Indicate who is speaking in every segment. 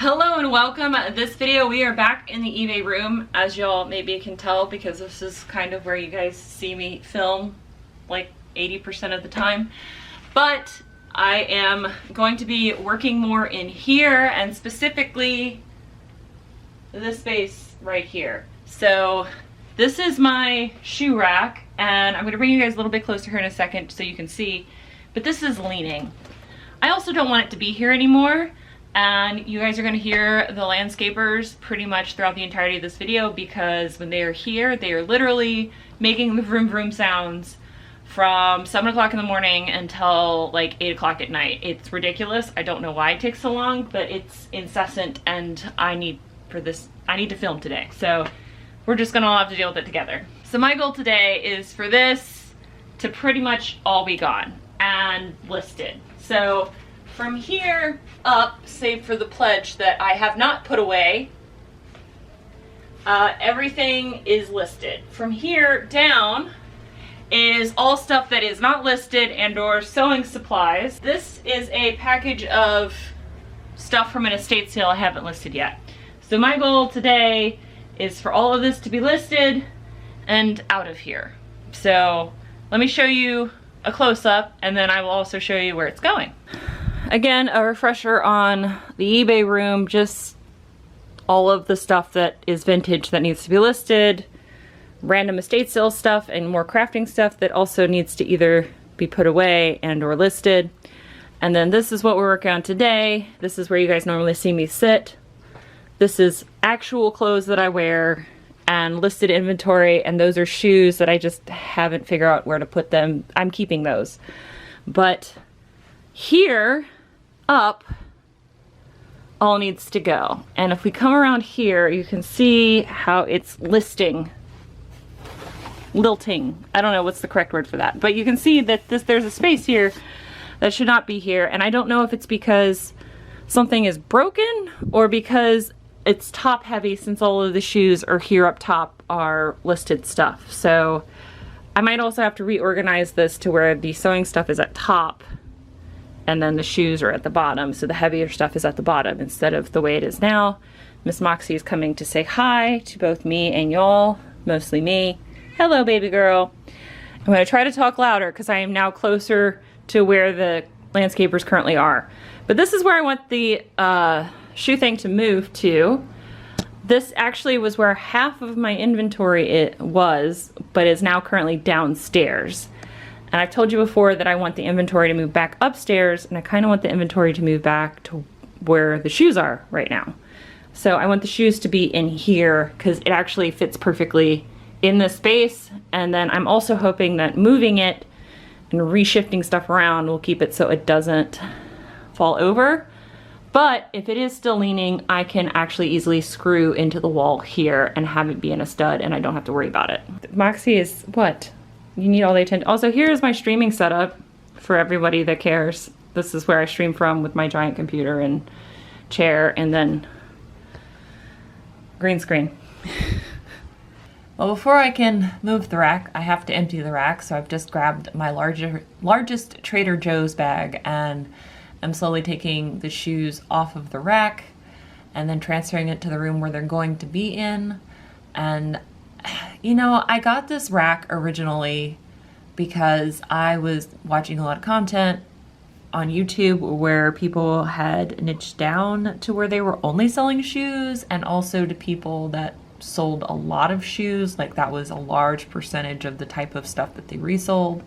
Speaker 1: Hello and welcome. This video we are back in the eBay room, as y'all maybe can tell, because this is kind of where you guys see me film like 80% of the time. But I am going to be working more in here, and specifically this space right here. So this is my shoe rack, and I'm going to bring you guys a little bit closer here in a second so you can see, but this is leaning. I also don't want it to be here anymore. And you guys are going to hear the landscapers pretty much throughout the entirety of this video, because when they are here, they are literally making the vroom vroom sounds from 7 o'clock in the morning until like 8 o'clock at night. It's ridiculous. I don't know why it takes so long, but it's incessant, and I need to film today. So we're just going to all have to deal with it together. So my goal today is for this to pretty much all be gone and listed. So from here up, save for the pledge that I have not put away, everything is listed. From here down is all stuff that is not listed and or sewing supplies. This is a package of stuff from an estate sale I haven't listed yet. So my goal today is for all of this to be listed and out of here. So let me show you a close-up, and then I will also show you where it's going. Again, a refresher on the eBay room, just all of the stuff that is vintage that needs to be listed, random estate sale stuff, and more crafting stuff that also needs to either be put away and or listed. And then this is what we're working on today. This is where you guys normally see me sit. This is actual clothes that I wear and listed inventory, and those are shoes that I just haven't figured out where to put them. I'm keeping those. But here up all needs to go. And if we come around here, you can see how it's lilting. I don't know what's the correct word for that, but you can see that there's a space here that should not be here, and I don't know if it's because something is broken or because it's top heavy, since all of the shoes are here up top are listed stuff. So I might also have to reorganize this to where the sewing stuff is at top and then the shoes are at the bottom, so the heavier stuff is at the bottom instead of the way it is now. Miss Moxie is coming to say hi to both me and y'all, mostly me. Hello, baby girl. I'm going to try to talk louder because I am now closer to where the landscapers currently are. But this is where I want the shoe thing to move to. This actually was where half of my inventory was, but is now currently downstairs. And I've told you before that I want the inventory to move back upstairs, and I kind of want the inventory to move back to where the shoes are right now. So I want the shoes to be in here because it actually fits perfectly in this space. And then I'm also hoping that moving it and reshifting stuff around will keep it so it doesn't fall over. But if it is still leaning, I can actually easily screw into the wall here and have it be in a stud, and I don't have to worry about it. Moxie is what? You need all the attention. Also, here's my streaming setup for everybody that cares. This is where I stream from with my giant computer and chair, and then green screen. Well, before I can move the rack, I have to empty the rack, so I've just grabbed my largest Trader Joe's bag, and I'm slowly taking the shoes off of the rack and then transferring it to the room where they're going to be in. And you know, I got this rack originally because I was watching a lot of content on YouTube where people had niched down to where they were only selling shoes, and also to people that sold a lot of shoes. Like, that was a large percentage of the type of stuff that they resold,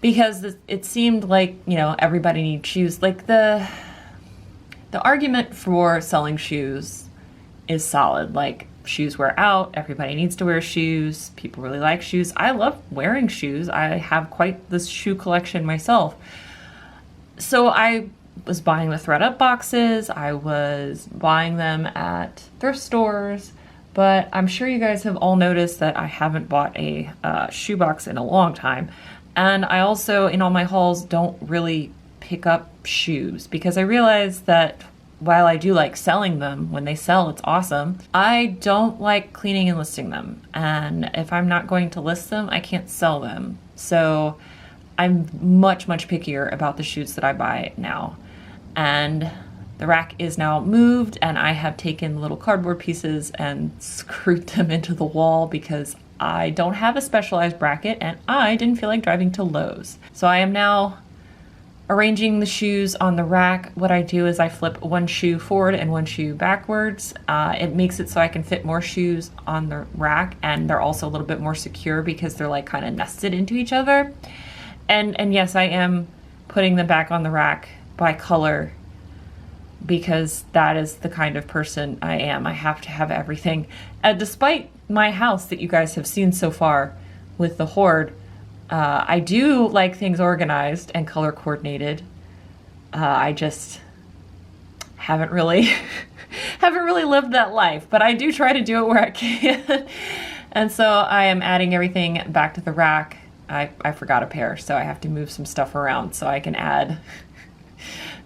Speaker 1: because it seemed like, you know, everybody needs shoes. Like, the argument for selling shoes is solid. Like, shoes wear out, everybody needs to wear shoes, people really like shoes. I love wearing shoes. I have quite this shoe collection myself. So I was buying the ThredUp boxes, I was buying them at thrift stores, but I'm sure you guys have all noticed that I haven't bought a shoe box in a long time. And I also, in all my hauls, don't really pick up shoes, because I realize that while I do like selling them, when they sell, it's awesome, I don't like cleaning and listing them. And if I'm not going to list them, I can't sell them. So I'm much, much pickier about the shoes that I buy now. And The rack is now moved, and I have taken little cardboard pieces and screwed them into the wall because I don't have a specialized bracket and I didn't feel like driving to Lowe's. So I am now arranging the shoes on the rack. What I do is I flip one shoe forward and one shoe backwards. It makes it so I can fit more shoes on the rack, and they're also a little bit more secure because they're like kind of nested into each other. And yes, I am putting them back on the rack by color because that is the kind of person I am. I have to have everything. Despite my house that you guys have seen so far with the Hoard, I do like things organized and color coordinated. I just haven't really lived that life, but I do try to do it where I can. And so I am adding everything back to the rack. I forgot a pair, so I have to move some stuff around so I can add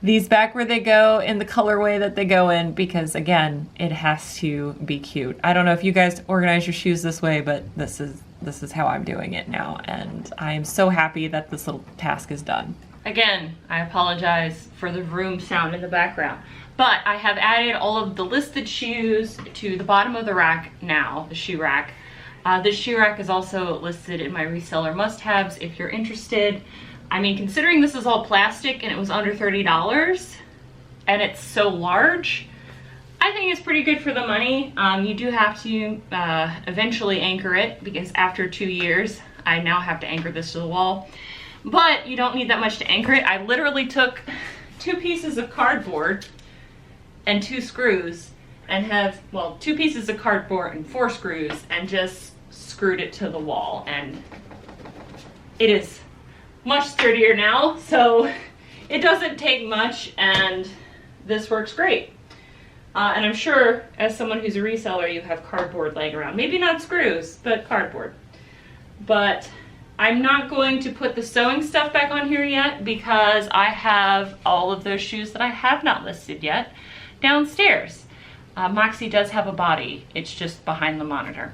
Speaker 1: these back where they go in the colorway that they go in, because again, it has to be cute. I don't know if you guys organize your shoes this way, but this is how I'm doing it now, and I am so happy that this little task is done. Again, I apologize for the room sound in the background, but I have added all of the listed shoes to the bottom of the rack now, the shoe rack. This shoe rack is also listed in my reseller must-haves if you're interested. I mean, considering this is all plastic and it was under $30 and it's so large, I think it's pretty good for the money. You do have to eventually anchor it, because after 2 years, I now have to anchor this to the wall. But you don't need that much to anchor it. I literally took 2 pieces of cardboard and 2 screws and have, well, 2 pieces of cardboard and 4 screws and just screwed it to the wall. And it is much sturdier now, so it doesn't take much, and this works great. And I'm sure as someone who's a reseller, you have cardboard laying around. Maybe not screws, but cardboard. But I'm not going to put the sewing stuff back on here yet because I have all of those shoes that I have not listed yet downstairs. Moxie does have a body, it's just behind the monitor.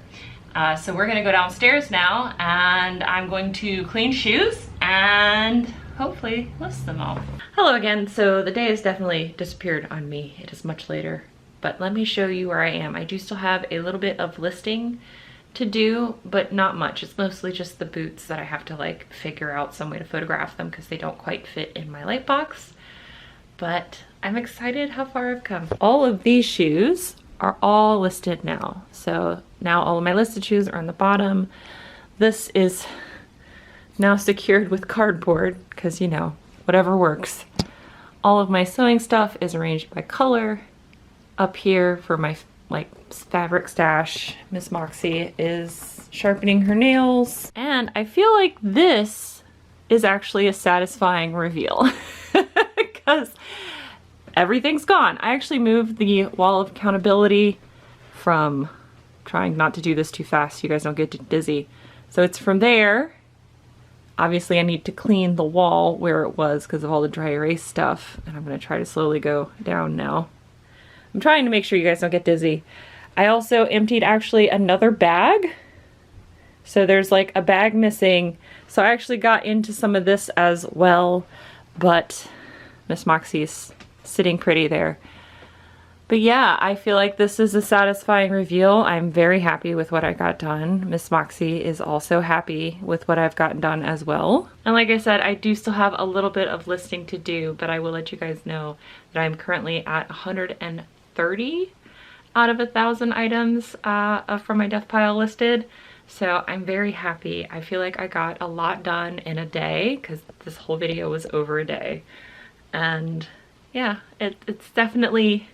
Speaker 1: So we're gonna go downstairs now, and I'm going to clean shoes and hopefully list them all. Hello again. So the day has definitely disappeared on me. It is much later, but let me show you where I am. I do still have a little bit of listing to do, but not much. It's mostly just the boots that I have to like figure out some way to photograph them because they don't quite fit in my light box. But I'm excited how far I've come. All of these shoes are all listed now. So now all of my listed shoes are on the bottom. This is now secured with cardboard because, you know, whatever works. All of my sewing stuff is arranged by color. Up here for my like fabric stash, Miss Moxie is sharpening her nails. And I feel like this is actually a satisfying reveal because everything's gone. I actually moved the wall of accountability from, trying not to do this too fast so you guys don't get dizzy. So it's from there. Obviously I need to clean the wall where it was because of all the dry erase stuff, and I'm gonna try to slowly go down now. I'm trying to make sure you guys don't get dizzy. I also emptied actually another bag. So there's like a bag missing. So I actually got into some of this as well, but Miss Moxie's sitting pretty there. But yeah, I feel like this is a satisfying reveal. I'm very happy with what I got done. Miss Moxie is also happy with what I've gotten done as well. And like I said, I do still have a little bit of listing to do, but I will let you guys know that I'm currently at 130 out of 1,000 items from my death pile listed. So I'm very happy. I feel like I got a lot done in a day because this whole video was over a day. And yeah, it's definitely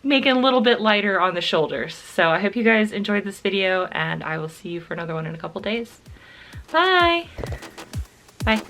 Speaker 1: making a little bit lighter on the shoulders. So I hope you guys enjoyed this video, and I will see you for another one in a couple days. Bye! Bye.